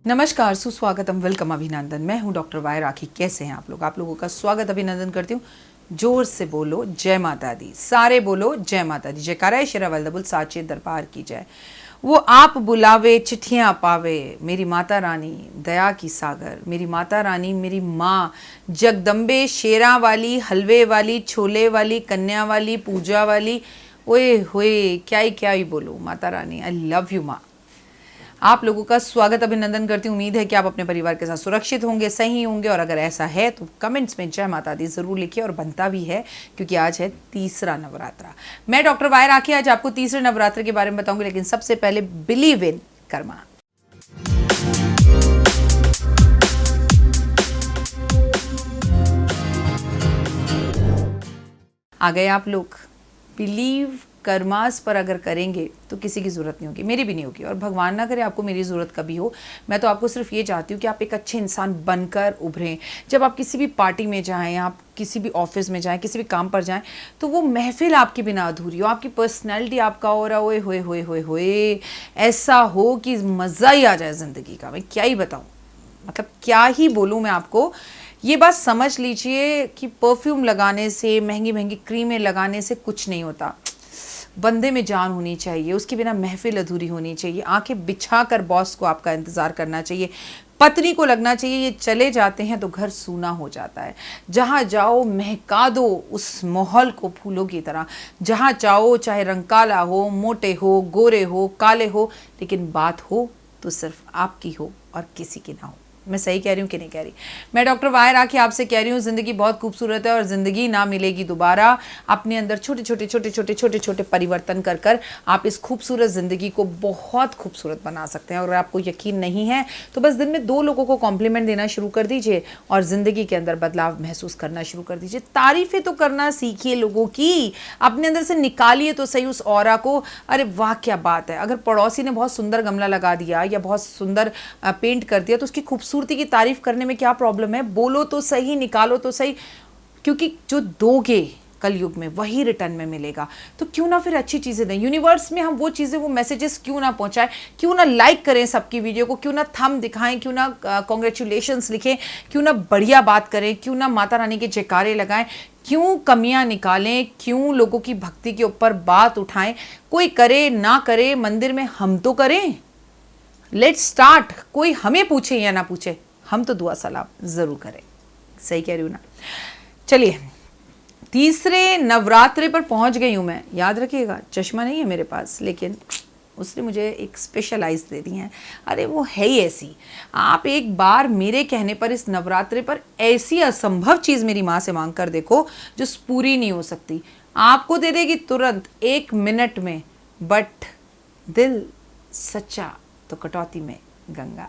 नमस्कार, सुस्वागतम, वेलकम, अभिनंदन। मैं हूं डॉक्टर वाई राखी। कैसे हैं आप लोग? आप लोगों का स्वागत अभिनंदन करती हूँ। जोर से बोलो जय माता दी, सारे बोलो जय माता दी। जयकारा शेरा वल्लभुल साचे दरबार की जय। वो आप बुलावे चिट्ठियाँ पावे, मेरी माता रानी दया की सागर, मेरी माता रानी, मेरी माँ जगदम्बे, शेरा वाली, हलवे वाली, छोले वाली, कन्या वाली, पूजा वाली। ओए होए, क्या ही बोलूँ Mata Rani, I love you माँ। आप लोगों का स्वागत अभिनंदन करती हूँ। उम्मीद है कि आप अपने परिवार के साथ सुरक्षित होंगे, सही होंगे, और अगर ऐसा है तो कमेंट्स में जय माता दी जरूर लिखिए। और बनता भी है, क्योंकि आज है तीसरा नवरात्रा। मैं डॉक्टर वाई राखी आज आपको तीसरे नवरात्र के बारे में बताऊंगी, लेकिन सबसे पहले बिलीव इन कर्मा। आ गए आप लोग। बिलीव कर्मास पर अगर करेंगे तो किसी की ज़रूरत नहीं होगी, मेरी भी नहीं होगी, और भगवान ना करे आपको मेरी ज़रूरत कभी हो। मैं तो आपको सिर्फ ये चाहती हूँ कि आप एक अच्छे इंसान बनकर उभरें। जब आप किसी भी पार्टी में जाएं, आप किसी भी ऑफिस में जाएं, किसी भी काम पर जाएं, तो वो महफिल आपके बिना अधूरी हो, आपकी पर्सनैलिटी आपका हो रहा होए होए होए होए होए ऐसा हो कि मज़ा ही आ जाए ज़िंदगी का। मैं क्या ही बताऊँ, मतलब क्या ही बोलूँ मैं आपको। ये बात समझ लीजिए कि परफ्यूम लगाने से, महंगी महंगी क्रीमें लगाने से कुछ नहीं होता। बंदे में जान होनी चाहिए, उसके बिना महफिल अधूरी होनी चाहिए। आंखें बिछाकर बॉस को आपका इंतज़ार करना चाहिए। पत्नी को लगना चाहिए ये चले जाते हैं तो घर सूना हो जाता है। जहाँ जाओ महका दो उस माहौल को फूलों की तरह। जहाँ चाहो, चाहे रंग काला हो, मोटे हो, गोरे हो, काले हो, लेकिन बात हो तो सिर्फ आपकी हो और किसी की ना हो। मैं सही कह रही हूँ कि नहीं कह रही? मैं डॉक्टर वाई राखी आपसे कह रही हूँ, ज़िंदगी बहुत खूबसूरत है और ज़िंदगी ना मिलेगी दोबारा। अपने अंदर छोटे छोटे परिवर्तन कर कर आप इस खूबसूरत ज़िंदगी को बहुत खूबसूरत बना सकते हैं। और अगर आपको यकीन नहीं है तो बस दिन में 2 लोगों को कॉम्प्लीमेंट देना शुरू कर दीजिए और ज़िंदगी के अंदर बदलाव महसूस करना शुरू कर दीजिए। तारीफ़ें तो करना सीखिए लोगों की, अपने अंदर से निकालिए तो सही उस ऑरा को। अरे वाह क्या बात है! अगर पड़ोसी ने बहुत सुंदर गमला लगा दिया या बहुत सुंदर पेंट कर दिया तो उसकी खूबसूरती की तारीफ करने में क्या प्रॉब्लम है? बोलो तो सही, निकालो तो सही, क्योंकि जो दोगे कलयुग में वही रिटर्न में मिलेगा। तो क्यों ना फिर अच्छी चीज़ें दें यूनिवर्स में। हम वो चीज़ें, वो मैसेजेस क्यों ना पहुंचाएं? क्यों ना लाइक करें सबकी वीडियो को? क्यों ना थंब दिखाएं? क्यों ना कॉन्ग्रेचुलेशंस लिखें? क्यों ना बढ़िया बात करें? क्यों ना माता रानी के जयकारे लगाएं? क्यों कमियां निकालें? क्यों लोगों की भक्ति के ऊपर बात उठाएं? कोई करे ना करे, मंदिर में हम तो करें। Let's start. कोई हमें पूछे या ना पूछे, हम तो दुआ सलाम जरूर करें। सही कह रही हूँ ना? चलिए, तीसरे नवरात्रे पर पहुंच गई हूं मैं। याद रखिएगा, चश्मा नहीं है मेरे पास, लेकिन उसने मुझे एक स्पेशल आइज दे दी हैं। अरे वो है ही ऐसी। आप एक बार मेरे कहने पर इस नवरात्रे पर ऐसी असंभव चीज़ मेरी माँ से मांग कर देखो जो पूरी नहीं हो सकती। आपको दे देगी तुरंत 1 मिनट में, बट दिल सच्चा तो कटौती में गंगा।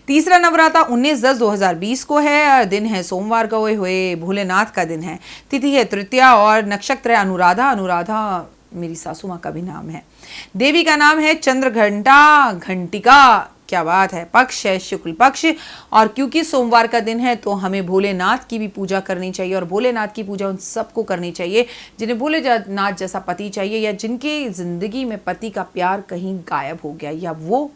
तीसरा नवरात्रा 19/10/2020 को है। दिन है सोमवार का, हुए भोलेनाथ का दिन है। तिथि है तृतीया और नक्षत्र है अनुराधा। अनुराधा मेरी सासू माँ का भी नाम है। देवी का नाम है चंद्रघंटा, घंटिका। क्या बात है! पक्ष है शुक्ल पक्ष। और क्योंकि सोमवार का दिन है तो हमें भोलेनाथ की भी पूजा करनी चाहिए। और भोलेनाथ की पूजा उन सबको करनी चाहिए जिन्हें भोलेनाथ जैसा पति चाहिए, या जिनके जिंदगी में पति का प्यार कहीं गायब हो गया, या वो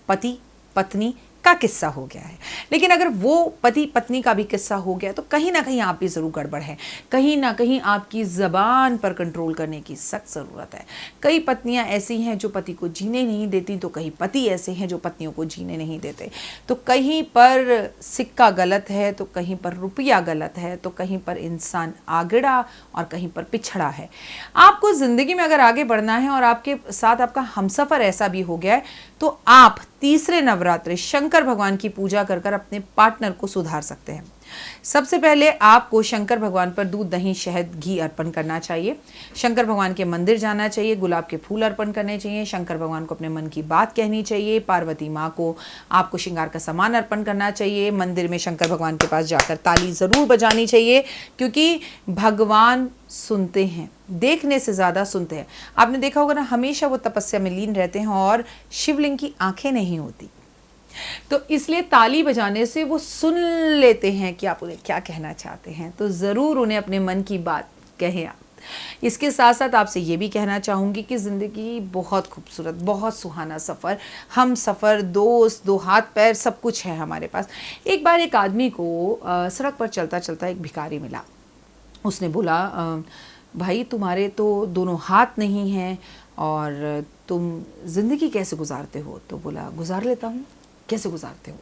पति पत्नी का किस्सा हो गया है। लेकिन अगर वो पति पत्नी का भी किस्सा हो गया तो कहीं ना कहीं आप भी ज़रूर गड़बड़ है। कहीं ना कहीं आपकी ज़बान पर कंट्रोल करने की सख्त ज़रूरत है। कई पत्नियां ऐसी हैं जो पति को जीने नहीं देती, तो कई पति ऐसे हैं जो पत्नियों को जीने नहीं देते। तो कहीं पर सिक्का गलत है, तो कहीं पर रुपया गलत है, तो कहीं पर इंसान आगड़ा और कहीं पर पिछड़ा है। आपको ज़िंदगी में अगर आगे बढ़ना है और आपके साथ आपका हमसफ़र ऐसा भी हो गया है, तो आप तीसरे नवरात्रे शंकर भगवान की पूजा कर कर अपने पार्टनर को सुधार सकते हैं। सबसे पहले आपको शंकर भगवान पर दूध, दही, शहद, घी अर्पण करना चाहिए। शंकर भगवान के मंदिर जाना चाहिए, गुलाब के फूल अर्पण करने चाहिए। शंकर भगवान को अपने मन की बात कहनी चाहिए। पार्वती माँ को आपको श्रृंगार का सामान अर्पण करना चाहिए। मंदिर में शंकर भगवान के पास जाकर ताली ज़रूर बजानी चाहिए, क्योंकि भगवान सुनते हैं, देखने से ज़्यादा सुनते हैं। आपने देखा होगा ना, हमेशा वो तपस्या में लीन रहते हैं और शिवलिंग की आंखें नहीं होती, तो इसलिए ताली बजाने से वो सुन लेते हैं कि आप उन्हें क्या कहना चाहते हैं। तो ज़रूर उन्हें अपने मन की बात कहें आप। इसके साथ साथ आपसे ये भी कहना चाहूँगी कि ज़िंदगी बहुत खूबसूरत, बहुत सुहाना सफ़र, हम सफ़र, दोस्त, दो हाथ पैर, सब कुछ है हमारे पास। एक बार एक आदमी को सड़क पर चलता चलता एक भिखारी मिला। उसने बोला भाई तुम्हारे तो दोनों हाथ नहीं हैं और तुम ज़िंदगी कैसे गुजारते हो? तो बोला गुजार लेता हूँ। कैसे गुजारते हो?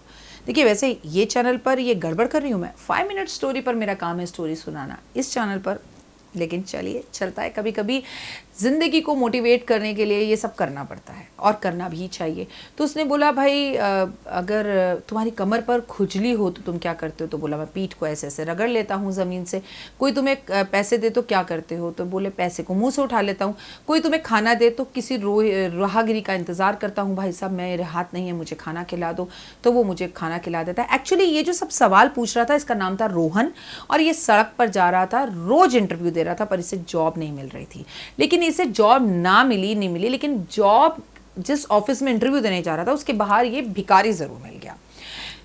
देखिए वैसे ये चैनल पर ये गड़बड़ कर रही हूँ मैं, 5 मिनट स्टोरी पर मेरा काम है स्टोरी सुनाना इस चैनल पर, लेकिन चलिए चलता है। कभी कभी ज़िंदगी को मोटिवेट करने के लिए ये सब करना पड़ता है और करना भी चाहिए। तो उसने बोला भाई अगर तुम्हारी कमर पर खुजली हो तो तुम क्या करते हो? तो बोला मैं पीठ को ऐसे ऐसे रगड़ लेता हूँ ज़मीन से। कोई तुम्हें पैसे दे तो क्या करते हो? तो बोले पैसे को मुंह से उठा लेता हूँ। कोई तुम्हें खाना दे तो किसी राहगीरी का इंतज़ार करता हूँ, भाई साहब मेरे हाथ नहीं है मुझे खाना खिला दो, तो वो मुझे खाना खिला देता है। एक्चुअली ये जो सब सवाल पूछ रहा था इसका नाम था रोहन, और ये सड़क पर जा रहा था, रोज़ इंटरव्यू दे रहा था, पर इसे जॉब नहीं मिल रही थी। लेकिन इसे जॉब ना मिली नहीं मिली, लेकिन जॉब जिस ऑफिस में इंटरव्यू देने जा रहा था उसके बाहर ये भिखारी ज़रूर मिल गया।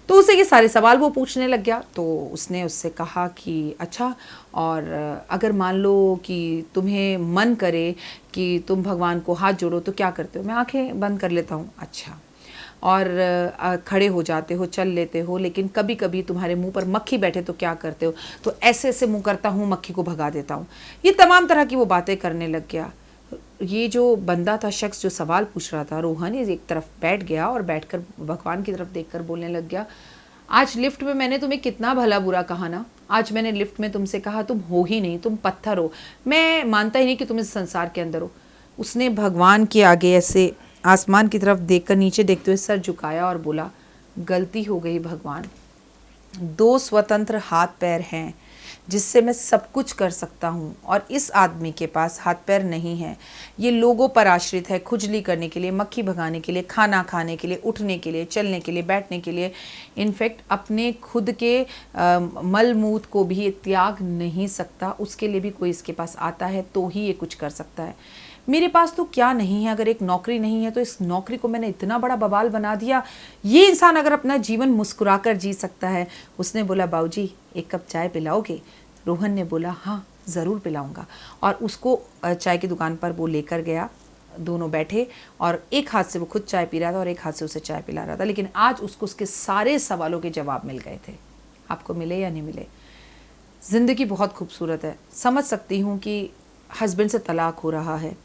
तो उसे ये सारे सवाल वो पूछने लग गया। तो उसने उससे कहा कि अच्छा, और अगर मान लो कि तुम्हें मन करे कि तुम भगवान को हाथ जोड़ो तो क्या करते हो? मैं आंखें बंद कर लेता हूँ। अच्छा, और खड़े हो जाते हो, चल लेते हो, लेकिन कभी कभी तुम्हारे मुंह पर मक्खी बैठे तो क्या करते हो? तो ऐसे ऐसे मुंह करता हूँ, मक्खी को भगा देता हूँ। ये तमाम तरह की वो बातें करने लग गया। ये जो बंदा था, शख्स जो सवाल पूछ रहा था, रोहन, ये एक तरफ बैठ गया और बैठकर भगवान की तरफ देखकर बोलने लग गया, आज लिफ्ट में मैंने तुम्हें कितना भला बुरा कहा ना। आज मैंने लिफ्ट में तुमसे कहा तुम हो ही नहीं, तुम पत्थर हो, मैं मानता ही नहीं कि तुम इस संसार के अंदर हो। उसने भगवान के आगे ऐसे आसमान की तरफ देखकर नीचे देखते हुए सर झुकाया और बोला, गलती हो गई भगवान, 2 स्वतंत्र हाथ पैर हैं जिससे मैं सब कुछ कर सकता हूँ, और इस आदमी के पास हाथ पैर नहीं है। ये लोगों पर आश्रित है, खुजली करने के लिए, मक्खी भगाने के लिए, खाना खाने के लिए, उठने के लिए, चलने के लिए, बैठने के लिए, इनफैक्ट अपने खुद के मल मूत्र को भी त्याग नहीं सकता। उसके लिए भी कोई इसके पास आता है तो ही ये कुछ कर सकता है। मेरे पास तो क्या नहीं है, अगर एक नौकरी नहीं है तो इस नौकरी को मैंने इतना बड़ा बवाल बना दिया। ये इंसान अगर अपना जीवन मुस्कुराकर जी सकता है। उसने बोला, बाबूजी एक कप चाय पिलाओगे? रोहन ने बोला, हाँ ज़रूर पिलाऊंगा। और उसको चाय की दुकान पर वो लेकर गया। दोनों बैठे और एक हाथ से वो खुद चाय पी रहा था और एक हाथ से उसे चाय पिला रहा था। लेकिन आज उसको उसके सारे सवालों के जवाब मिल गए थे। आपको मिले या नहीं मिले? ज़िंदगी बहुत खूबसूरत है। समझ सकती हूँ कि हस्बैंड से तलाक हो रहा है,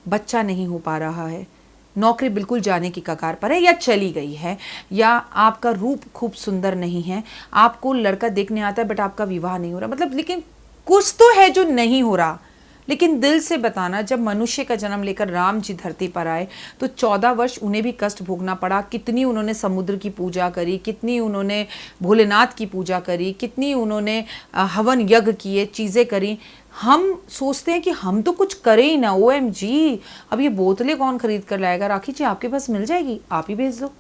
बच्चा नहीं हो पा रहा है, नौकरी बिल्कुल जाने की कगार पर है या चली गई है, या आपका रूप खूब सुंदर नहीं है, आपको लड़का देखने आता है बट आपका विवाह नहीं हो रहा, मतलब लेकिन कुछ तो है जो नहीं हो रहा। लेकिन दिल से बताना, जब मनुष्य का जन्म लेकर राम जी धरती पर आए तो 14 वर्ष उन्हें भी कष्ट भोगना पड़ा। कितनी उन्होंने समुद्र की पूजा करी, कितनी उन्होंने भोलेनाथ की पूजा करी, कितनी उन्होंने हवन यज्ञ किए, चीज़ें करी। हम सोचते हैं कि हम तो कुछ करें ही ना, OMG अब ये बोतलें कौन खरीद कर लाएगा? राखी जी आपके पास मिल जाएगी, आप ही भेज दो।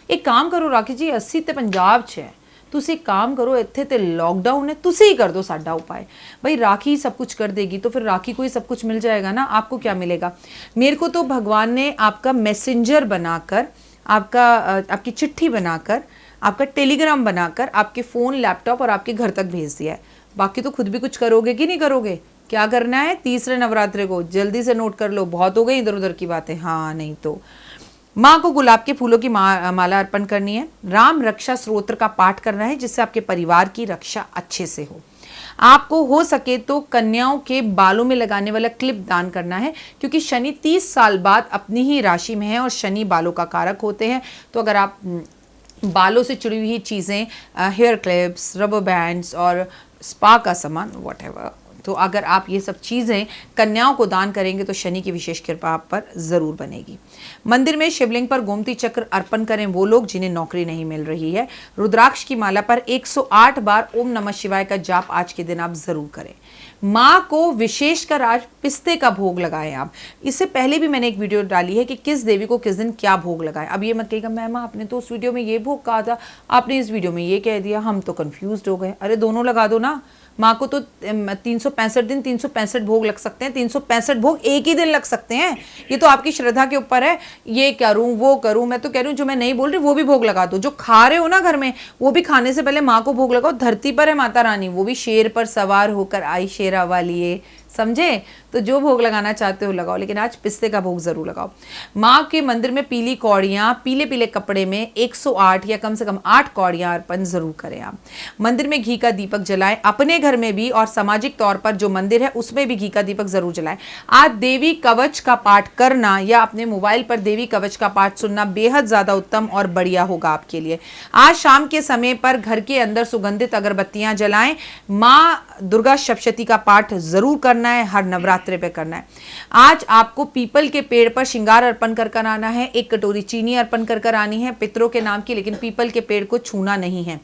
एक काम करो राखी जी, 80 ते पंजाब 'ਚ है, ਤੁਸੀਂ काम करो, ਇੱਥੇ ਤੇ लॉकडाउन है, ਤੁਸੀਂ ही कर दो साडा उपाय। भाई राखी ही सब कुछ कर देगी तो फिर राखी को ही सब कुछ मिल जाएगा ना, आपको क्या मिलेगा? मेरे को तो भगवान ने आपका मैसेंजर बनाकर, आपकी चिट्ठी बनाकर, आपका टेलीग्राम बनाकर आपके फ़ोन, लैपटॉप और आपके घर तक भेज दिया है। बाकी तो खुद भी कुछ करोगे कि नहीं करोगे? क्या करना है? तीसरे नवरात्रे को जल्दी से नोट कर लो, बहुत हो गई इधर उधर की बातें। हाँ नहीं तो माँ को गुलाब के फूलों की माला अर्पण करनी है। राम रक्षा स्तोत्र का पाठ करना है जिससे आपके परिवार की रक्षा अच्छे से हो। आपको हो सके तो कन्याओं के बालों में लगाने वाला क्लिप दान करना है, क्योंकि शनि 30 साल बाद अपनी ही राशि में है और शनि बालों का कारक होते हैं। तो अगर आप बालों से जुड़ी हुई चीज़ें, हेयर क्लिप्स, रबर बैंड्स और स्पा का सामान, व्हाटएवर, तो अगर आप ये सब चीज़ें कन्याओं को दान करेंगे तो शनि की विशेष कृपा आप पर ज़रूर बनेगी। मंदिर में शिवलिंग पर गोमती चक्र अर्पण करें वो लोग जिन्हें नौकरी नहीं मिल रही है। रुद्राक्ष की माला पर 108 बार ओम नमः शिवाय का जाप आज के दिन आप ज़रूर करें। माँ को विशेषकर आज पिस्ते का भोग लगाएं आप। इससे पहले भी मैंने एक वीडियो डाली है कि किस देवी को किस दिन क्या भोग लगाएं। अब ये मत कहिएगा मैम आपने तो उस वीडियो में ये भोग कहा था, आपने इस वीडियो में ये कह दिया, हम तो कन्फ्यूज़ हो गए। अरे दोनों लगा दो ना। माँ को तो 365 दिन 365 भोग लग सकते हैं, 365 भोग एक ही दिन लग सकते हैं। ये तो आपकी श्रद्धा के ऊपर है, ये करूँ वो करूँ। मैं तो कह रही हूँ जो मैं नहीं बोल रही वो भी भोग लगा दो। जो खा रहे हो ना घर में, वो भी खाने से पहले माँ को भोग लगाओ। धरती पर है माता रानी, वो भी शेर पर सवार होकर आई शेरा वालिए, समझे? तो जो भोग लगाना चाहते हो लगाओ, लेकिन आज पिस्ते का भोग जरूर लगाओ। माँ के मंदिर में पीली कौड़ियाँ पीले पीले कपड़े में 108 या कम से कम 8 कौड़ियाँ अर्पण जरूर करें आप। मंदिर में घी का दीपक जलाएं, अपने घर में भी और सामाजिक तौर पर जो मंदिर है उसमें भी घी का दीपक जरूर जलाएं। आज देवी कवच का पाठ करना या अपने मोबाइल पर देवी कवच का पाठ सुनना बेहद ज्यादा उत्तम और बढ़िया होगा आपके लिए। आज शाम के समय पर घर के अंदर सुगंधित अगरबत्तियां जलाएं। माँ दुर्गा सप्तशती का पाठ जरूर करना है, हर नवरात्रि पे करना है। आज आपको पीपल के पेड़ पर श्रृंगार अर्पण कर आना है, 1 कटोरी चीनी अर्पण कर आनी है पितरों के नाम की, लेकिन पीपल के पेड़ को छूना नहीं है।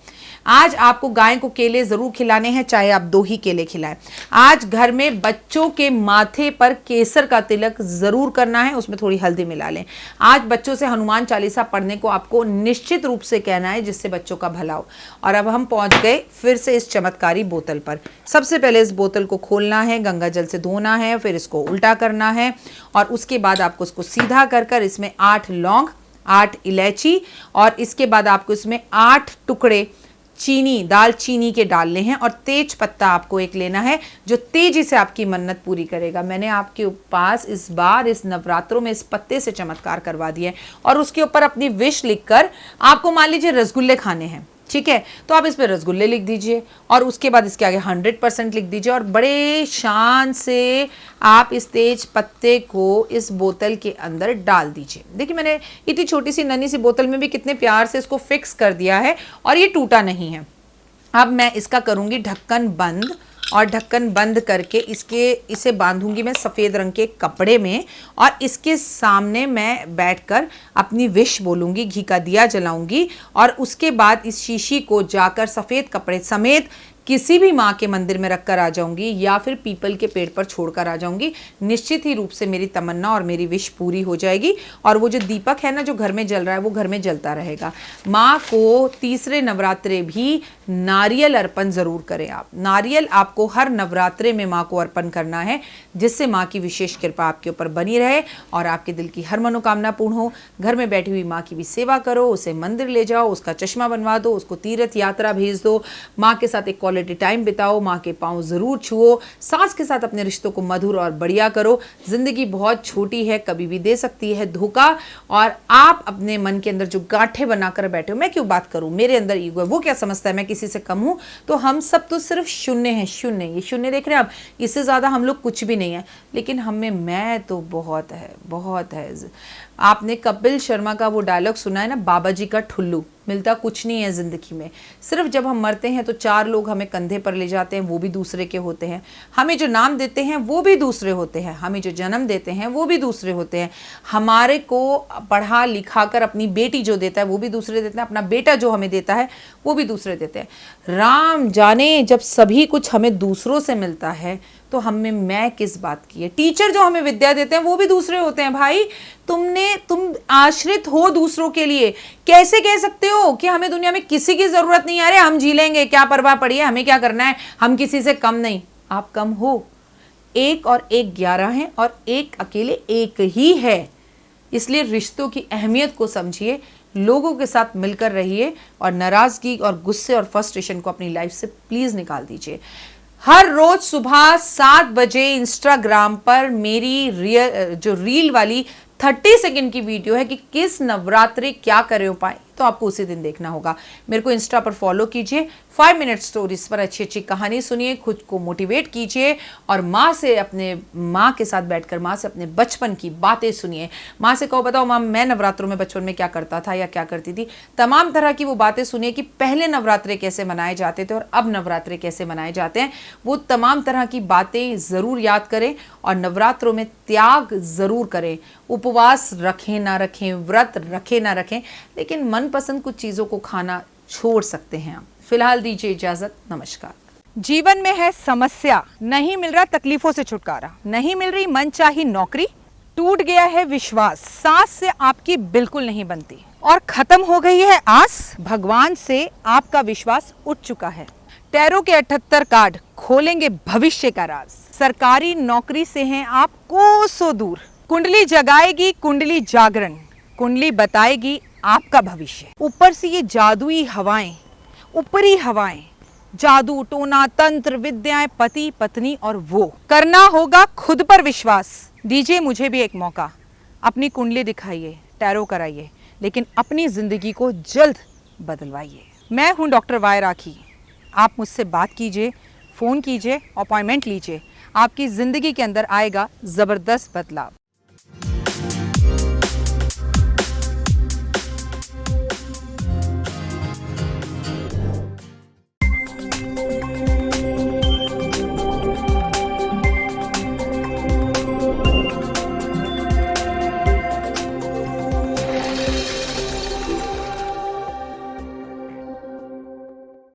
आज आपको गाय को केले जरूर खिलाने हैं, चाहे आप 2 ही केले खिलाएं। आज घर में बच्चों के माथे पर केसर का तिलक जरूर करना है, उसमें थोड़ी हल्दी मिला लें। आज बच्चों से हनुमान चालीसा पढ़ने को आपको निश्चित रूप से कहना है, जिससे बच्चों का भला हो। और अब हम पहुंच गए फिर से इस चमत्कारी बोतल पर। सबसे पहले इस बोतल को खोलना है, गंगा जल से धोना है, फिर इसको उल्टा करना है और उसके बाद आपको इसको सीधा कर इसमें 8 लौंग, 8 इलायची और इसके बाद आपको इसमें 8 टुकड़े चीनी, दाल चीनी के डालने हैं और तेज पत्ता आपको एक लेना है जो तेजी से आपकी मन्नत पूरी करेगा। मैंने आपके पास इस बार इस नवरात्रों में इस पत्ते से चमत्कार करवा दिया है और उसके ऊपर अपनी विश लिखकर आपको मान लीजिए रसगुल्ले खाने हैं, ठीक है, तो आप इस पे रसगुल्ले लिख दीजिए और उसके बाद इसके आगे 100% लिख दीजिए और बड़े शान से आप इस तेज पत्ते को इस बोतल के अंदर डाल दीजिए। देखिए मैंने इतनी छोटी सी नन्ही सी बोतल में भी कितने प्यार से इसको फिक्स कर दिया है और ये टूटा नहीं है। अब मैं इसका करूंगी ढक्कन बंद और ढक्कन बंद करके इसे बांधूंगी मैं सफ़ेद रंग के कपड़े में और इसके सामने मैं बैठकर अपनी विश बोलूंगी, घी का दिया जलाऊंगी और उसके बाद इस शीशी को जाकर सफ़ेद कपड़े समेत किसी भी माँ के मंदिर में रखकर आ जाऊंगी या फिर पीपल के पेड़ पर छोड़कर आ जाऊंगी। निश्चित ही रूप से मेरी तमन्ना और मेरी विश पूरी हो जाएगी और वो जो दीपक है ना जो घर में जल रहा है वो घर में जलता रहेगा। माँ को तीसरे नवरात्रे भी नारियल अर्पण जरूर करें आप। नारियल आपको हर नवरात्रे में माँ को अर्पण करना है, जिससे माँ की विशेष कृपा आपके ऊपर बनी रहे और आपके दिल की हर मनोकामना पूर्ण हो। घर में बैठी हुई माँ की भी सेवा करो, उसे मंदिर ले जाओ, उसका चश्मा बनवा दो, उसको तीर्थ यात्रा भेज दो, माँ के साथ एक क्वालिटी टाइम बिताओ, माँ के पाँव जरूर छुओ, सास के साथ अपने रिश्तों को मधुर और बढ़िया करो। जिंदगी बहुत छोटी है, कभी भी दे सकती है धोखा और आप अपने मन के अंदर जो गांठें बनाकर बैठे हो, मैं क्यों बात करूं, मेरे अंदर ईगो है, वो क्या समझता है मैं किसी से कम हूं। तो हम सब तो सिर्फ शून्य हैं, शून्य, ये शून्य देख रहे हैं आप, इससे ज्यादा हम लोग कुछ भी नहीं है, लेकिन हम में मैं तो बहुत है, बहुत है। आपने कपिल शर्मा का वो डायलॉग सुना है ना, बाबा जी का ठुल्लू, मिलता कुछ नहीं है जिंदगी में। सिर्फ जब हम मरते हैं तो 4 लोग हमें कंधे पर ले जाते हैं, वो भी दूसरे के होते हैं। हमें जो नाम देते हैं वो भी दूसरे होते हैं, हमें जो जन्म देते हैं वो भी दूसरे होते हैं। हमारे को पढ़ा लिखा कर अपनी बेटी जो देता है वो भी दूसरे देते हैं, अपना बेटा जो हमें देता है वो भी दूसरे देते हैं। राम जाने जब सभी कुछ हमें दूसरों से मिलता है तो हमें मैं किस बात की है। टीचर जो हमें विद्या देते हैं वो भी दूसरे होते हैं। भाई तुम आश्रित हो दूसरों के लिए, कैसे कह सकते हो कि हमें दुनिया में किसी की जरूरत नहीं है, अरे हम जी लेंगे, क्या परवाह पड़ी है, हमें क्या करना है, हम किसी से कम नहीं। आप कम हो, 1 और 1 11 है और 1 अकेले 1 ही है। इसलिए रिश्तों की अहमियत को समझिए, लोगों के साथ मिलकर रहिए और नाराजगी और गुस्से और फ्रस्ट्रेशन को अपनी लाइफ से प्लीज निकाल दीजिए। हर रोज सुबह 7 बजे इंस्टाग्राम पर मेरी रील वाली 30 सेकंड की वीडियो है कि किस नवरात्रि क्या करे उपाय, तो आपको उसी दिन देखना होगा। मेरे को इंस्टा पर फॉलो कीजिए, 5 मिनट स्टोरीज पर अच्छी अच्छी कहानी सुनिए, खुद को मोटिवेट कीजिए और माँ से अपने माँ के साथ बैठकर माँ से अपने बचपन की बातें सुनिए। माँ से कहो बताओ माँ मैं नवरात्रों में बचपन में क्या करता था या क्या करती थी, तमाम तरह की वो बातें सुनिए कि पहले नवरात्रे कैसे मनाए जाते थे और अब नवरात्रे कैसे मनाए जाते हैं। वो तमाम तरह की बातें ज़रूर याद करें और नवरात्रों में त्याग ज़रूर करें। उपवास रखें ना रखें, व्रत रखें ना रखें, लेकिन मनपसंद कुछ चीज़ों को खाना छोड़ सकते हैं आप। फिलहाल दीजिए इजाज़त, नमस्कार। जीवन में है समस्या, नहीं मिल रहा तकलीफों से छुटकारा, नहीं मिल रही मनचाही नौकरी, टूट गया है विश्वास, सांस से आपकी बिल्कुल नहीं बनती और खत्म हो गई है आस, भगवान से आपका विश्वास उठ चुका है। टैरो के 78 कार्ड खोलेंगे भविष्य का राज, सरकारी नौकरी से हैं आप कोसों दूर, कुंडली जगाएगी कुंडली जागरण, कुंडली बताएगी आपका भविष्य। ऊपर से ये जादुई हवाएं, ऊपरी हवाएं जादू टोना तंत्र विद्याएं, पति पत्नी और वो। करना होगा खुद पर विश्वास। दीजिए मुझे भी एक मौका, अपनी कुंडली दिखाइए, टैरो कराइए, लेकिन अपनी जिंदगी को जल्द बदलवाइए। मैं हूं डॉक्टर वाई राखी। आप मुझसे बात कीजिए, फ़ोन कीजिए, अपॉइंटमेंट लीजिए। आपकी ज़िंदगी के अंदर आएगा ज़बरदस्त बदलाव।